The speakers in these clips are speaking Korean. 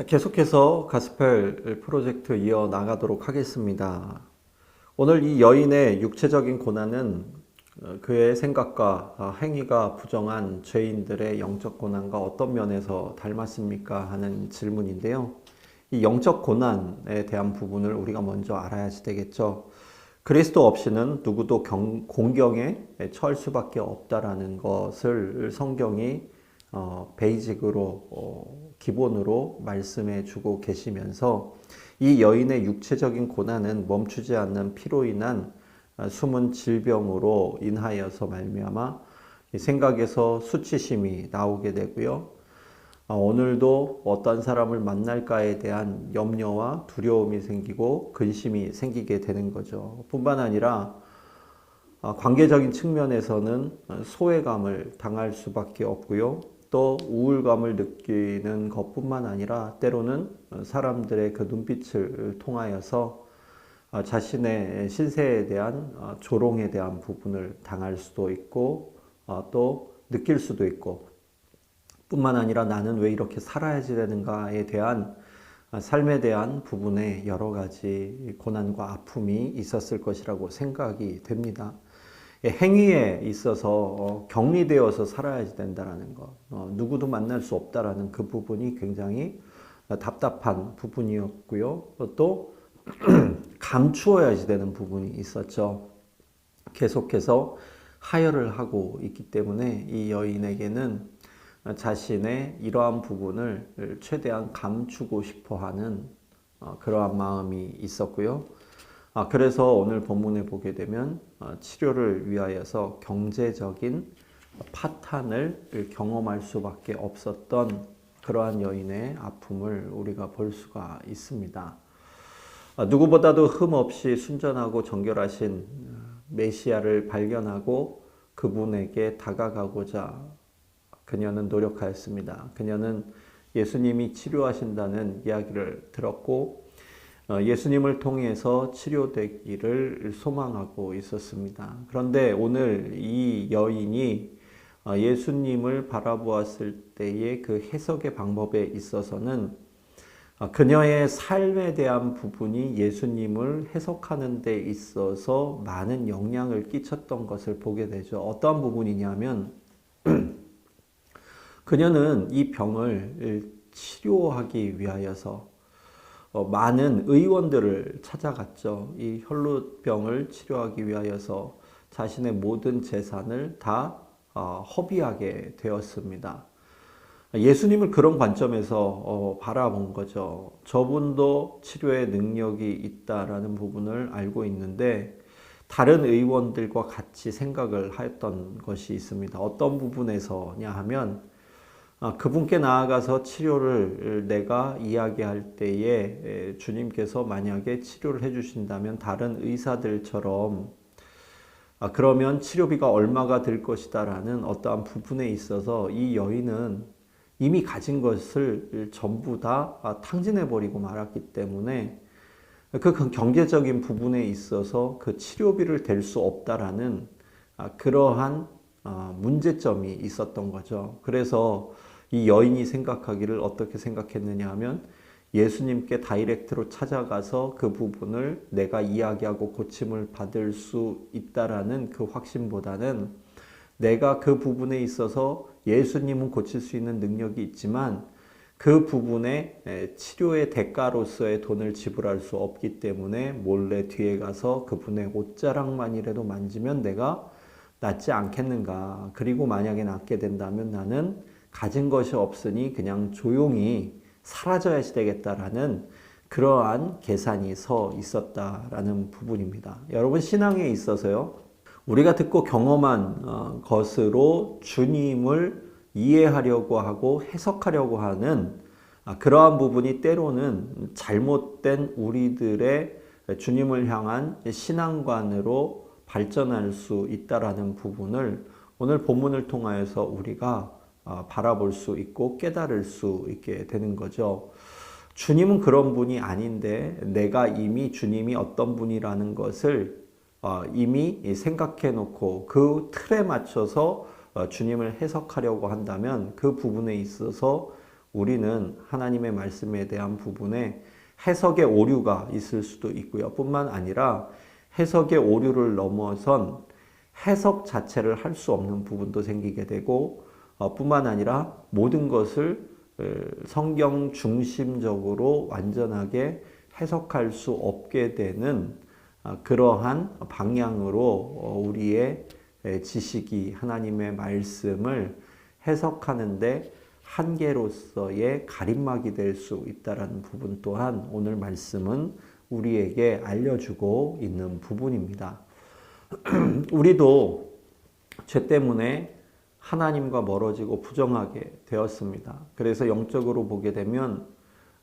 계속해서 가스펠 프로젝트 이어나가도록 하겠습니다. 오늘 이 여인의 육체적인 고난은 그의 생각과 행위가 부정한 죄인들의 영적 고난과 어떤 면에서 닮았습니까? 하는 질문인데요. 이 영적 고난에 대한 부분을 우리가 먼저 알아야지 되겠죠. 그리스도 없이는 누구도 공경에 처할 수밖에 없다라는 것을 성경이 베이직으로 기본으로 말씀해 주고 계시면서 이 여인의 육체적인 고난은 멈추지 않는 피로 인한 숨은 질병으로 인하여서 말미암아 생각에서 수치심이 나오게 되고요. 오늘도 어떤 사람을 만날까에 대한 염려와 두려움이 생기고 근심이 생기게 되는 거죠. 뿐만 아니라 관계적인 측면에서는 소외감을 당할 수밖에 없고요. 또 우울감을 느끼는 것뿐만 아니라 때로는 사람들의 그 눈빛을 통하여서 자신의 신세에 대한 조롱에 대한 부분을 당할 수도 있고 또 느낄 수도 있고 뿐만 아니라 나는 왜 이렇게 살아야지 되는가에 대한 삶에 대한 부분에 여러 가지 고난과 아픔이 있었을 것이라고 생각이 됩니다. 행위에 있어서 격리되어서 살아야지 된다는 것, 누구도 만날 수 없다라는 그 부분이 굉장히 답답한 부분이었고요. 또 감추어야지 되는 부분이 있었죠. 계속해서 하혈을 하고 있기 때문에 이 여인에게는 자신의 이러한 부분을 최대한 감추고 싶어하는 그러한 마음이 있었고요. 그래서 오늘 본문에 보게 되면 치료를 위하여서 경제적인 파탄을 경험할 수밖에 없었던 그러한 여인의 아픔을 우리가 볼 수가 있습니다. 누구보다도 흠없이 순전하고 정결하신 메시아를 발견하고 그분에게 다가가고자 그녀는 노력하였습니다. 그녀는 예수님이 치료하신다는 이야기를 들었고 예수님을 통해서 치료되기를 소망하고 있었습니다. 그런데 오늘 이 여인이 예수님을 바라보았을 때의 그 해석의 방법에 있어서는 그녀의 삶에 대한 부분이 예수님을 해석하는 데 있어서 많은 영향을 끼쳤던 것을 보게 되죠. 어떠한 부분이냐면 그녀는 이 병을 치료하기 위하여서 많은 의원들을 찾아갔죠. 이 혈루병을 치료하기 위하여서 자신의 모든 재산을 다 허비하게 되었습니다. 예수님을 그런 관점에서 바라본 거죠. 저분도 치료의 능력이 있다라는 부분을 알고 있는데 다른 의원들과 같이 생각을 하였던 것이 있습니다. 어떤 부분에서냐 하면 그분께 나아가서 치료를 내가 이야기할 때에 주님께서 만약에 치료를 해주신다면 다른 의사들처럼 그러면 치료비가 얼마가 들 것이다 라는 어떠한 부분에 있어서 이 여인은 이미 가진 것을 전부 다 탕진해버리고 말았기 때문에 그 경제적인 부분에 있어서 그 치료비를 댈 수 없다라는 그러한 문제점이 있었던 거죠. 그래서 이 여인이 생각하기를 어떻게 생각했느냐 하면 예수님께 다이렉트로 찾아가서 그 부분을 내가 이야기하고 고침을 받을 수 있다라는 그 확신보다는 내가 그 부분에 있어서 예수님은 고칠 수 있는 능력이 있지만 그 부분에 치료의 대가로서의 돈을 지불할 수 없기 때문에 몰래 뒤에 가서 그분의 옷자락만이라도 만지면 내가 낫지 않겠는가. 그리고 만약에 낫게 된다면 나는 가진 것이 없으니 그냥 조용히 사라져야지 되겠다라는 그러한 계산이 서 있었다라는 부분입니다. 여러분 신앙에 있어서요. 우리가 듣고 경험한 것으로 주님을 이해하려고 하고 해석하려고 하는 그러한 부분이 때로는 잘못된 우리들의 주님을 향한 신앙관으로 발전할 수 있다라는 부분을 오늘 본문을 통하여서 우리가 바라볼 수 있고 깨달을 수 있게 되는 거죠. 주님은 그런 분이 아닌데 내가 이미 주님이 어떤 분이라는 것을 이미 생각해 놓고 그 틀에 맞춰서 주님을 해석하려고 한다면 그 부분에 있어서 우리는 하나님의 말씀에 대한 부분에 해석의 오류가 있을 수도 있고요. 뿐만 아니라 해석의 오류를 넘어선 해석 자체를 할 수 없는 부분도 생기게 되고 뿐만 아니라 모든 것을 성경 중심적으로 완전하게 해석할 수 없게 되는 그러한 방향으로 우리의 지식이 하나님의 말씀을 해석하는데 한계로서의 가림막이 될 수 있다는 부분 또한 오늘 말씀은 우리에게 알려주고 있는 부분입니다. 우리도 죄 때문에 하나님과 멀어지고 부정하게 되었습니다. 그래서 영적으로 보게 되면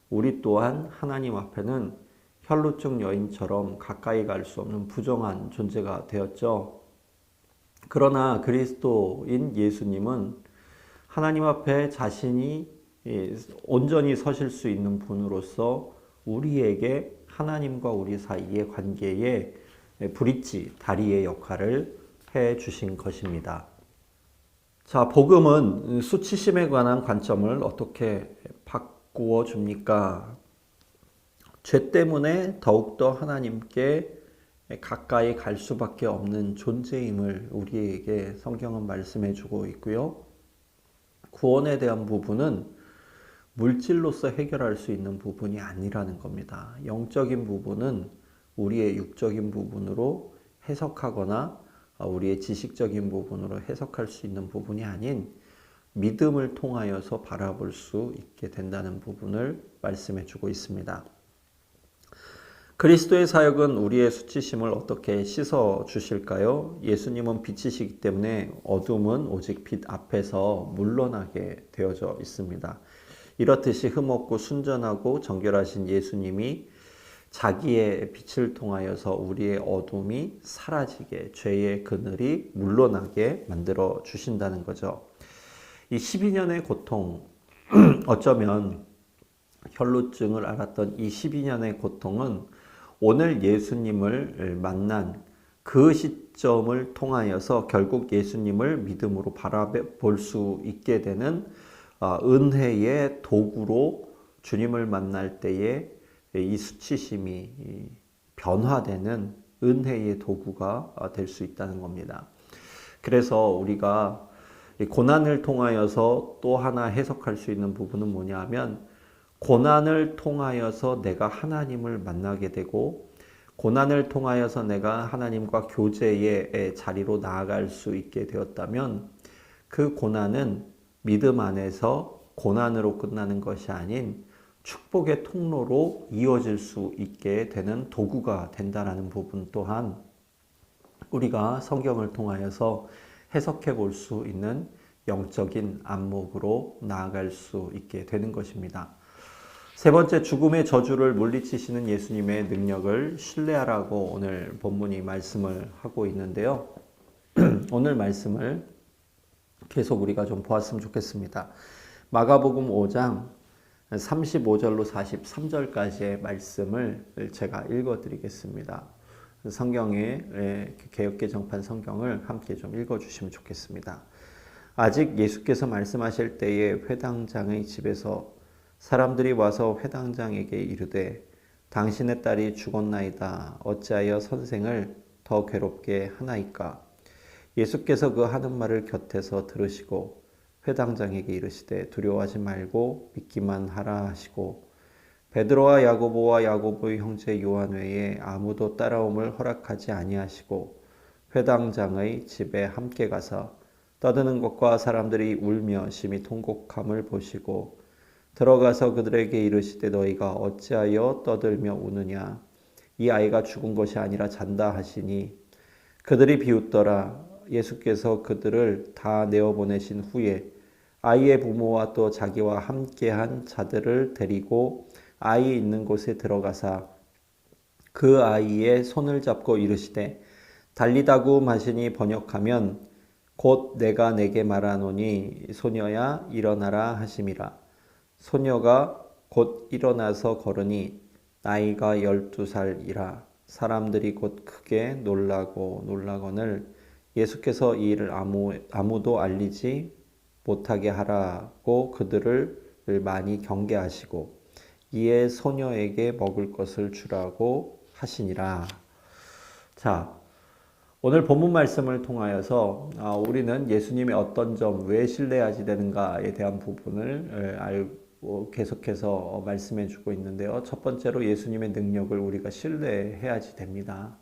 우리 또한 하나님 앞에는 혈루증 여인처럼 가까이 갈 수 없는 부정한 존재가 되었죠. 그러나 그리스도인 예수님은 하나님 앞에 자신이 온전히 서실 수 있는 분으로서 우리에게 하나님과 우리 사이의 관계에 브릿지, 다리의 역할을 해 주신 것입니다. 자, 복음은 수치심에 관한 관점을 어떻게 바꾸어 줍니까? 죄 때문에 더욱더 하나님께 가까이 갈 수밖에 없는 존재임을 우리에게 성경은 말씀해 주고 있고요. 구원에 대한 부분은 물질로서 해결할 수 있는 부분이 아니라는 겁니다. 영적인 부분은 우리의 육적인 부분으로 해석하거나 우리의 지식적인 부분으로 해석할 수 있는 부분이 아닌 믿음을 통하여서 바라볼 수 있게 된다는 부분을 말씀해 주고 있습니다. 그리스도의 사역은 우리의 수치심을 어떻게 씻어 주실까요? 예수님은 빛이시기 때문에 어둠은 오직 빛 앞에서 물러나게 되어져 있습니다. 이렇듯이 흠없고 순전하고 정결하신 예수님이 자기의 빛을 통하여서 우리의 어둠이 사라지게, 죄의 그늘이 물러나게 만들어 주신다는 거죠. 이 12년의 고통, 어쩌면 혈루증을 앓았던 이 12년의 고통은 오늘 예수님을 만난 그 시점을 통하여서 결국 예수님을 믿음으로 바라볼 수 있게 되는 은혜의 도구로 주님을 만날 때에 이 수치심이 변화되는 은혜의 도구가 될 수 있다는 겁니다. 그래서 우리가 고난을 통하여서 또 하나 해석할 수 있는 부분은 뭐냐면 고난을 통하여서 내가 하나님을 만나게 되고 고난을 통하여서 내가 하나님과 교제의 자리로 나아갈 수 있게 되었다면 그 고난은 믿음 안에서 고난으로 끝나는 것이 아닌 축복의 통로로 이어질 수 있게 되는 도구가 된다는 부분 또한 우리가 성경을 통하여서 해석해 볼 수 있는 영적인 안목으로 나아갈 수 있게 되는 것입니다. 세 번째, 죽음의 저주를 물리치시는 예수님의 능력을 신뢰하라고 오늘 본문이 말씀을 하고 있는데요. 오늘 말씀을 계속 우리가 좀 보았으면 좋겠습니다. 마가복음 5장 35절로 43절까지의 말씀을 제가 읽어드리겠습니다. 성경의 개역개정판 성경을 함께 좀 읽어주시면 좋겠습니다. 아직 예수께서 말씀하실 때에 회당장의 집에서 사람들이 와서 회당장에게 이르되 당신의 딸이 죽었나이다. 어찌하여 선생을 더 괴롭게 하나이까? 예수께서 그 하는 말을 곁에서 들으시고 회당장에게 이르시되 두려워하지 말고 믿기만 하라 하시고 베드로와 야고보와 야고보의 형제 요한 외에 아무도 따라옴을 허락하지 아니하시고 회당장의 집에 함께 가서 떠드는 것과 사람들이 울며 심히 통곡함을 보시고 들어가서 그들에게 이르시되 너희가 어찌하여 떠들며 우느냐? 이 아이가 죽은 것이 아니라 잔다 하시니 그들이 비웃더라. 예수께서 그들을 다 내어보내신 후에 아이의 부모와 또 자기와 함께한 자들을 데리고 아이 있는 곳에 들어가사 그 아이의 손을 잡고 이르시되 달리다구 하시니 번역하면 곧 내가 내게 말하노니 소녀야 일어나라 하심이라. 소녀가 곧 일어나서 걸으니 나이가 12살이라. 사람들이 곧 크게 놀라거늘 예수께서 이 일을 아무도 알리지 못하게 하라고 그들을 많이 경계하시고 이에 소녀에게 먹을 것을 주라고 하시니라. 자, 오늘 본문 말씀을 통하여서 우리는 예수님의 어떤 점, 왜 신뢰하지 되는가에 대한 부분을 알고 계속해서 말씀해 주고 있는데요. 첫 번째로 예수님의 능력을 우리가 신뢰해야지 됩니다.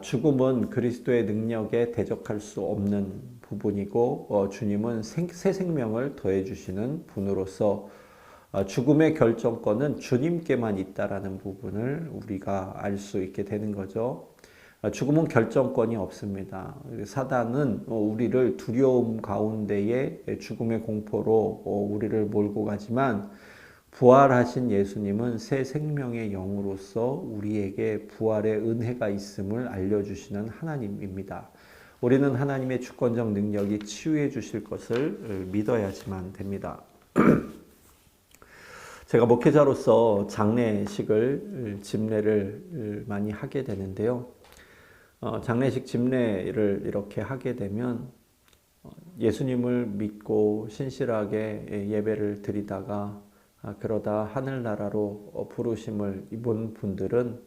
죽음은 그리스도의 능력에 대적할 수 없는 부분이고 주님은 새 생명을 더해 주시는 분으로서 죽음의 결정권은 주님께만 있다라는 부분을 우리가 알 수 있게 되는 거죠. 죽음은 결정권이 없습니다. 사단은 우리를 두려움 가운데에 죽음의 공포로 우리를 몰고 가지만 부활하신 예수님은 새 생명의 영으로서 우리에게 부활의 은혜가 있음을 알려주시는 하나님입니다. 우리는 하나님의 주권적 능력이 치유해 주실 것을 믿어야지만 됩니다. 제가 목회자로서 장례식을 집례를 많이 하게 되는데요. 장례식 집례를 이렇게 하게 되면 예수님을 믿고 신실하게 예배를 드리다가 그러다 하늘나라로 부르심을 입은 분들은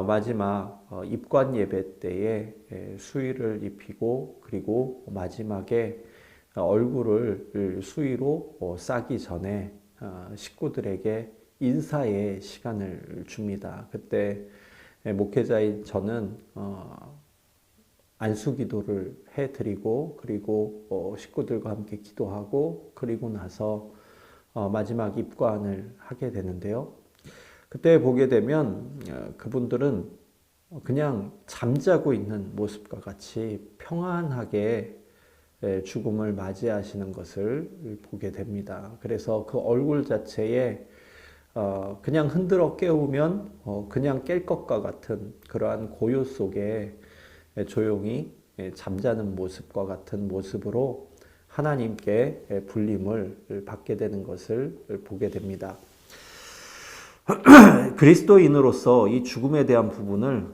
마지막 입관 예배 때에 수의를 입히고 그리고 마지막에 얼굴을 수의로 싸기 전에 식구들에게 인사의 시간을 줍니다. 그때 목회자인 저는 안수기도를 해드리고 그리고 식구들과 함께 기도하고 그리고 나서 마지막 입관을 하게 되는데요. 그때 보게 되면 그분들은 그냥 잠자고 있는 모습과 같이 평안하게 죽음을 맞이하시는 것을 보게 됩니다. 그래서 그 얼굴 자체에 그냥 흔들어 깨우면 그냥 깰 것과 같은 그러한 고요 속에 조용히 잠자는 모습과 같은 모습으로 하나님께 불림을 받게 되는 것을 보게 됩니다. 그리스도인으로서 이 죽음에 대한 부분을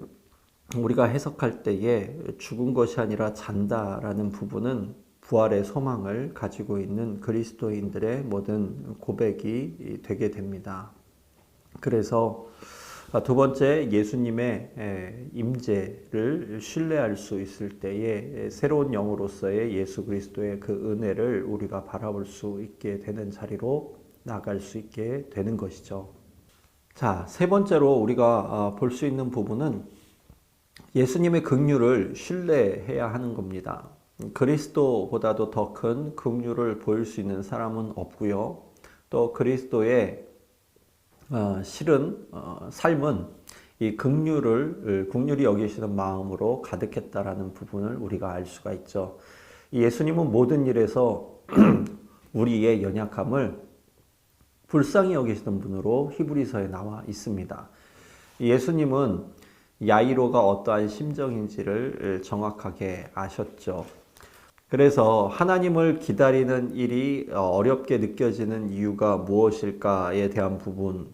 우리가 해석할 때에 죽은 것이 아니라 잔다라는 부분은 부활의 소망을 가지고 있는 그리스도인들의 모든 고백이 되게 됩니다. 그래서 두 번째, 예수님의 임재를 신뢰할 수 있을 때에 새로운 영으로서의 예수 그리스도의 그 은혜를 우리가 바라볼 수 있게 되는 자리로 나갈 수 있게 되는 것이죠. 자, 세 번째로 우리가 볼 수 있는 부분은 예수님의 긍휼을 신뢰해야 하는 겁니다. 그리스도보다도 더 큰 긍휼을 보일 수 있는 사람은 없고요. 또 그리스도의 실은 삶은 이 긍휼이 여기시는 마음으로 가득했다라는 부분을 우리가 알 수가 있죠. 예수님은 모든 일에서 우리의 연약함을 불쌍히 여기시는 분으로 히브리서에 나와 있습니다. 예수님은 야이로가 어떠한 심정인지를 정확하게 아셨죠. 그래서 하나님을 기다리는 일이 어렵게 느껴지는 이유가 무엇일까에 대한 부분,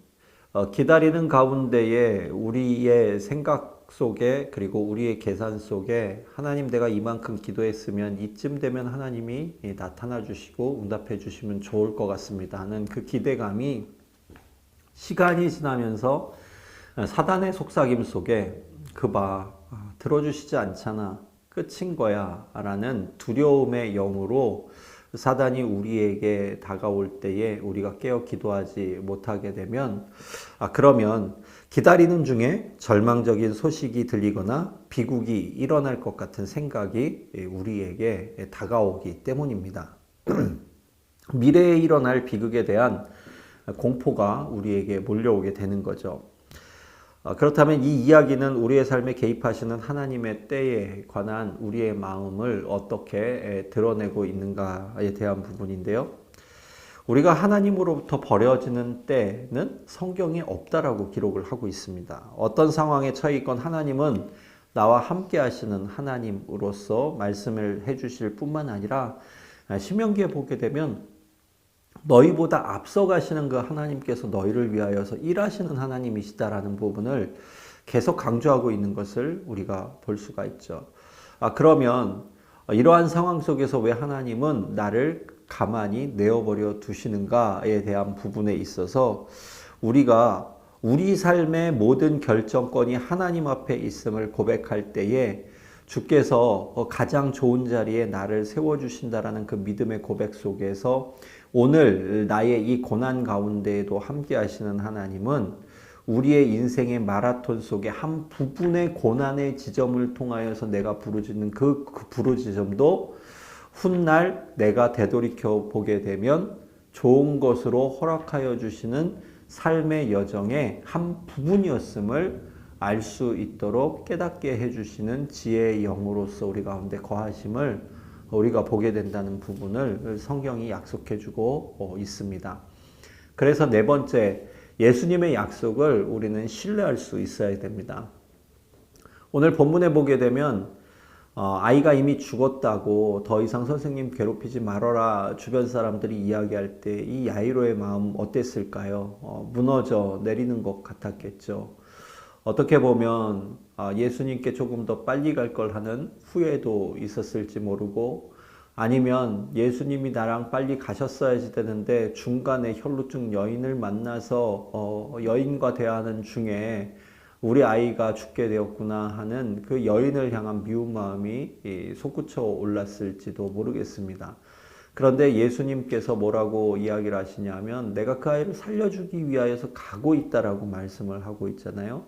기다리는 가운데에 우리의 생각 속에 그리고 우리의 계산 속에 하나님 내가 이만큼 기도했으면 이쯤 되면 하나님이 나타나 주시고 응답해 주시면 좋을 것 같습니다 하는 그 기대감이 시간이 지나면서 사단의 속삭임 속에 그봐 들어주시지 않잖아 끝인 거야 라는 두려움의 영으로 사단이 우리에게 다가올 때에 우리가 깨어 기도하지 못하게 되면 그러면 기다리는 중에 절망적인 소식이 들리거나 비극이 일어날 것 같은 생각이 우리에게 다가오기 때문입니다. 미래에 일어날 비극에 대한 공포가 우리에게 몰려오게 되는 거죠. 그렇다면 이 이야기는 우리의 삶에 개입하시는 하나님의 때에 관한 우리의 마음을 어떻게 드러내고 있는가에 대한 부분인데요. 우리가 하나님으로부터 버려지는 때는 성경에 없다라고 기록을 하고 있습니다. 어떤 상황에 처해 있건 하나님은 나와 함께 하시는 하나님으로서 말씀을 해주실 뿐만 아니라 신명기에 보게 되면 너희보다 앞서가시는 그 하나님께서 너희를 위하여서 일하시는 하나님이시다라는 부분을 계속 강조하고 있는 것을 우리가 볼 수가 있죠. 그러면 이러한 상황 속에서 왜 하나님은 나를 가만히 내어버려 두시는가에 대한 부분에 있어서 우리가 우리 삶의 모든 결정권이 하나님 앞에 있음을 고백할 때에 주께서 가장 좋은 자리에 나를 세워주신다라는 그 믿음의 고백 속에서 오늘 나의 이 고난 가운데에도 함께 하시는 하나님은 우리의 인생의 마라톤 속에 한 부분의 고난의 지점을 통하여서 내가 부르짖는 그 부르짖음도 훗날 내가 되돌이켜 보게 되면 좋은 것으로 허락하여 주시는 삶의 여정의 한 부분이었음을 알 수 있도록 깨닫게 해주시는 지혜의 영으로서 우리 가운데 거하심을 우리가 보게 된다는 부분을 성경이 약속해주고 있습니다. 그래서 네 번째, 예수님의 약속을 우리는 신뢰할 수 있어야 됩니다. 오늘 본문에 보게 되면 아이가 이미 죽었다고 더 이상 선생님 괴롭히지 말아라 주변 사람들이 이야기할 때 이 야이로의 마음 어땠을까요? 무너져 내리는 것 같았겠죠. 어떻게 보면 예수님께 조금 더 빨리 갈 걸 하는 후회도 있었을지 모르고, 아니면 예수님이 나랑 빨리 가셨어야지 되는데 중간에 혈루증 여인을 만나서 여인과 대화하는 중에 우리 아이가 죽게 되었구나 하는 그 여인을 향한 미운 마음이 솟구쳐 올랐을지도 모르겠습니다. 그런데 예수님께서 뭐라고 이야기를 하시냐면 내가 그 아이를 살려주기 위하여서 가고 있다라고 말씀을 하고 있잖아요.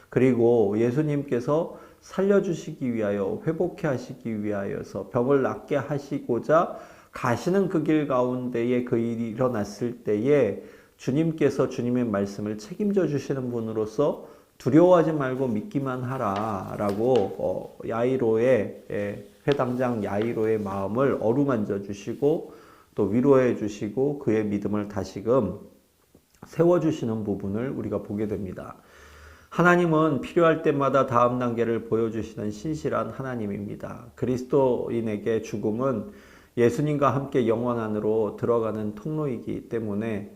그리고 예수님께서 살려주시기 위하여 회복해 하시기 위하여서 병을 낫게 하시고자 가시는 그 길 가운데에 그 일이 일어났을 때에 주님께서 주님의 말씀을 책임져 주시는 분으로서 두려워하지 말고 믿기만 하라 라고 야이로의 회당장 야이로의 마음을 어루만져 주시고 또 위로해 주시고 그의 믿음을 다시금 세워주시는 부분을 우리가 보게 됩니다. 하나님은 필요할 때마다 다음 단계를 보여주시는 신실한 하나님입니다. 그리스도인에게 죽음은 예수님과 함께 영원 안으로 들어가는 통로이기 때문에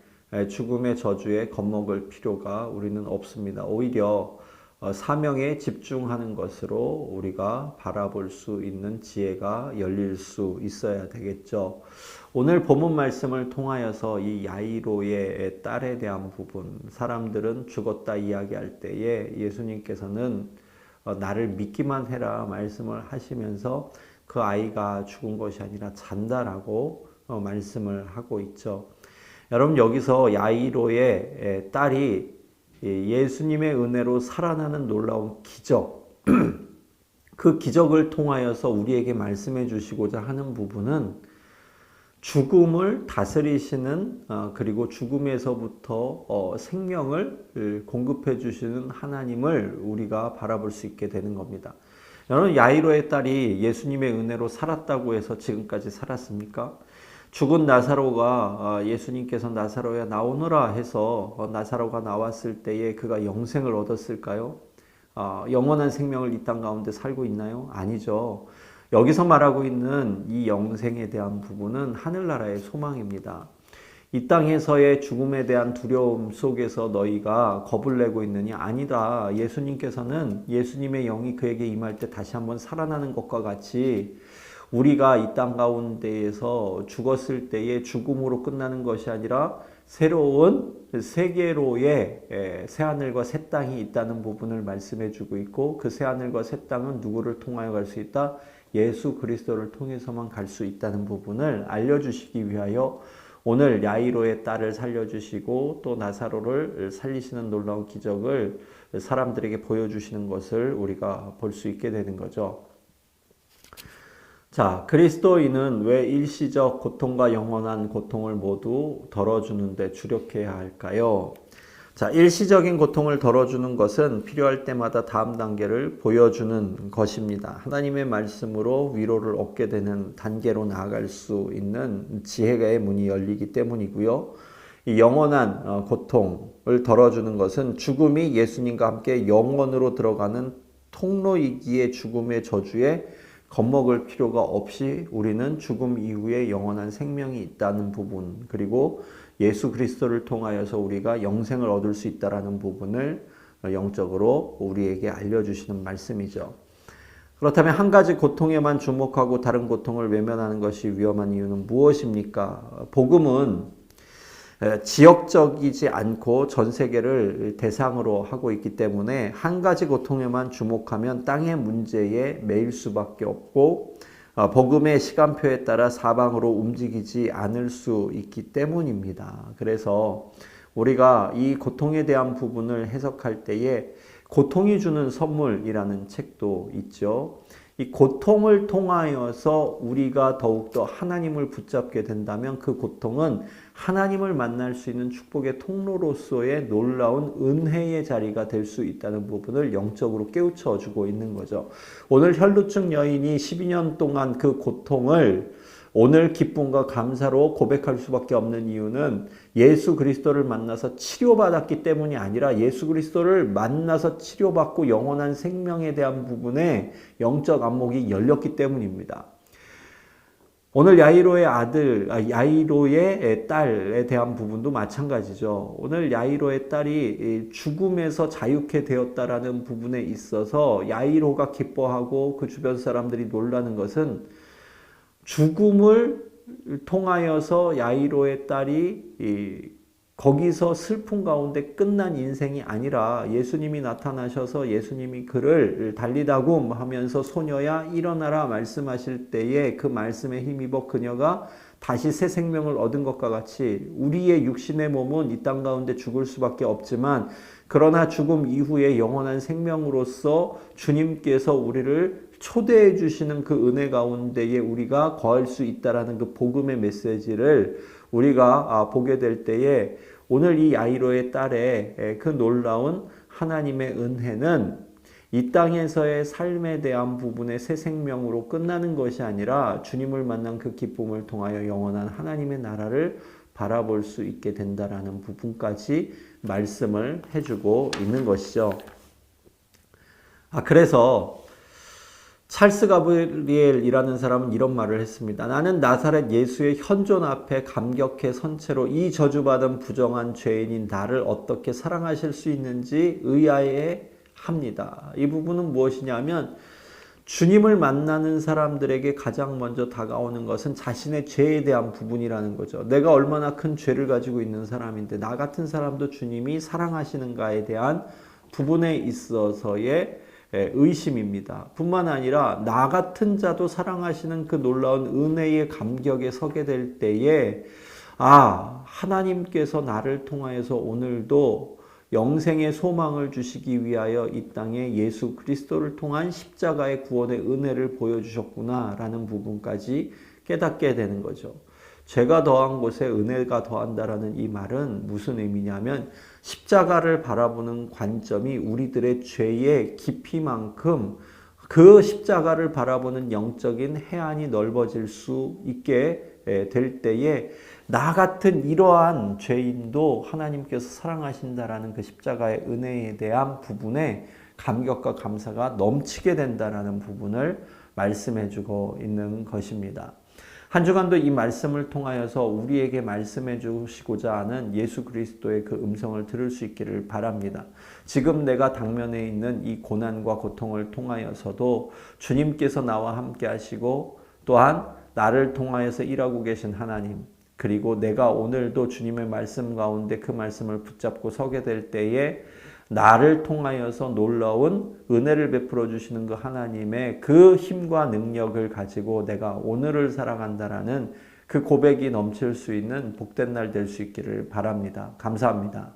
죽음의 저주에 겁먹을 필요가 우리는 없습니다. 오히려 사명에 집중하는 것으로 우리가 바라볼 수 있는 지혜가 열릴 수 있어야 되겠죠. 오늘 본문 말씀을 통하여서 이 야이로의 딸에 대한 부분, 사람들은 죽었다 이야기할 때에 예수님께서는 나를 믿기만 해라 말씀을 하시면서 그 아이가 죽은 것이 아니라 잔다라고 말씀을 하고 있죠. 여러분, 여기서 야이로의 딸이 예수님의 은혜로 살아나는 놀라운 기적, 그 기적을 통하여서 우리에게 말씀해 주시고자 하는 부분은 죽음을 다스리시는 그리고 죽음에서부터 생명을 공급해 주시는 하나님을 우리가 바라볼 수 있게 되는 겁니다. 여러분, 야이로의 딸이 예수님의 은혜로 살았다고 해서 지금까지 살았습니까? 죽은 나사로가 예수님께서 나사로야 나오너라 해서 나사로가 나왔을 때에 그가 영생을 얻었을까요? 영원한 생명을 이 땅 가운데 살고 있나요? 아니죠. 여기서 말하고 있는 이 영생에 대한 부분은 하늘나라의 소망입니다. 이 땅에서의 죽음에 대한 두려움 속에서 너희가 겁을 내고 있느냐? 아니다. 예수님께서는 예수님의 영이 그에게 임할 때 다시 한번 살아나는 것과 같이 우리가 이 땅 가운데에서 죽었을 때의 죽음으로 끝나는 것이 아니라 새로운 세계로의 새하늘과 새 땅이 있다는 부분을 말씀해 주고 있고, 그 새하늘과 새 땅은 누구를 통하여 갈 수 있다? 예수 그리스도를 통해서만 갈 수 있다는 부분을 알려주시기 위하여 오늘 야이로의 딸을 살려주시고 또 나사로를 살리시는 놀라운 기적을 사람들에게 보여주시는 것을 우리가 볼 수 있게 되는 거죠. 자, 그리스도인은 왜 일시적 고통과 영원한 고통을 모두 덜어주는데 주력해야 할까요? 자, 일시적인 고통을 덜어주는 것은 필요할 때마다 다음 단계를 보여주는 것입니다. 하나님의 말씀으로 위로를 얻게 되는 단계로 나아갈 수 있는 지혜의 문이 열리기 때문이고요. 이 영원한 고통을 덜어주는 것은 죽음이 예수님과 함께 영원으로 들어가는 통로이기에 죽음의 저주에 겁먹을 필요가 없이 우리는 죽음 이후에 영원한 생명이 있다는 부분, 그리고 예수 그리스도를 통하여서 우리가 영생을 얻을 수 있다는 부분을 영적으로 우리에게 알려주시는 말씀이죠. 그렇다면 한 가지 고통에만 주목하고 다른 고통을 외면하는 것이 위험한 이유는 무엇입니까? 복음은 지역적이지 않고 전 세계를 대상으로 하고 있기 때문에 한 가지 고통에만 주목하면 땅의 문제에 매일 수밖에 없고 복음의 시간표에 따라 사방으로 움직이지 않을 수 있기 때문입니다. 그래서 우리가 이 고통에 대한 부분을 해석할 때에 고통이 주는 선물이라는 책도 있죠. 이 고통을 통하여서 우리가 더욱더 하나님을 붙잡게 된다면 그 고통은 하나님을 만날 수 있는 축복의 통로로서의 놀라운 은혜의 자리가 될 수 있다는 부분을 영적으로 깨우쳐 주고 있는 거죠. 오늘 혈루증 여인이 12년 동안 그 고통을 오늘 기쁨과 감사로 고백할 수밖에 없는 이유는 예수 그리스도를 만나서 치료받았기 때문이 아니라 예수 그리스도를 만나서 치료받고 영원한 생명에 대한 부분에 영적 안목이 열렸기 때문입니다. 오늘 야이로의 아들, 야이로의 딸에 대한 부분도 마찬가지죠. 오늘 야이로의 딸이 죽음에서 자유케 되었다라는 부분에 있어서 야이로가 기뻐하고 그 주변 사람들이 놀라는 것은 죽음을 통하여서 야이로의 딸이 거기서 슬픔 가운데 끝난 인생이 아니라 예수님이 나타나셔서 예수님이 그를 달리다굼 하면서 소녀야 일어나라 말씀하실 때에 그 말씀에 힘입어 그녀가 다시 새 생명을 얻은 것과 같이 우리의 육신의 몸은 이 땅 가운데 죽을 수밖에 없지만 그러나 죽음 이후에 영원한 생명으로서 주님께서 우리를 초대해 주시는 그 은혜 가운데에 우리가 거할 수 있다라는 그 복음의 메시지를 우리가 보게 될 때에 오늘 이 야이로의 딸의 그 놀라운 하나님의 은혜는 이 땅에서의 삶에 대한 부분의 새 생명으로 끝나는 것이 아니라 주님을 만난 그 기쁨을 통하여 영원한 하나님의 나라를 바라볼 수 있게 된다라는 부분까지 말씀을 해주고 있는 것이죠. 그래서 찰스 가브리엘이라는 사람은 이런 말을 했습니다. 나는 나사렛 예수의 현존 앞에 감격해 선 채로 이 저주받은 부정한 죄인인 나를 어떻게 사랑하실 수 있는지 의아해 합니다. 이 부분은 무엇이냐면 주님을 만나는 사람들에게 가장 먼저 다가오는 것은 자신의 죄에 대한 부분이라는 거죠. 내가 얼마나 큰 죄를 가지고 있는 사람인데 나 같은 사람도 주님이 사랑하시는가에 대한 부분에 있어서의 의심입니다. 뿐만 아니라 나 같은 자도 사랑하시는 그 놀라운 은혜의 감격에 서게 될 때에 하나님께서 나를 통하여서 오늘도 영생의 소망을 주시기 위하여 이 땅에 예수 그리스도를 통한 십자가의 구원의 은혜를 보여주셨구나 라는 부분까지 깨닫게 되는 거죠. 죄가 더한 곳에 은혜가 더한다라는 이 말은 무슨 의미냐면 십자가를 바라보는 관점이 우리들의 죄의 깊이만큼 그 십자가를 바라보는 영적인 해안이 넓어질 수 있게 될 때에 나 같은 이러한 죄인도 하나님께서 사랑하신다라는 그 십자가의 은혜에 대한 부분에 감격과 감사가 넘치게 된다라는 부분을 말씀해 주고 있는 것입니다. 한 주간도 이 말씀을 통하여서 우리에게 말씀해 주시고자 하는 예수 그리스도의 그 음성을 들을 수 있기를 바랍니다. 지금 내가 당면에 있는 이 고난과 고통을 통하여서도 주님께서 나와 함께 하시고 또한 나를 통하여서 일하고 계신 하나님, 그리고 내가 오늘도 주님의 말씀 가운데 그 말씀을 붙잡고 서게 될 때에 나를 통하여서 놀라운 은혜를 베풀어 주시는 그 하나님의 그 힘과 능력을 가지고 내가 오늘을 살아간다라는 그 고백이 넘칠 수 있는 복된 날 될 수 있기를 바랍니다. 감사합니다.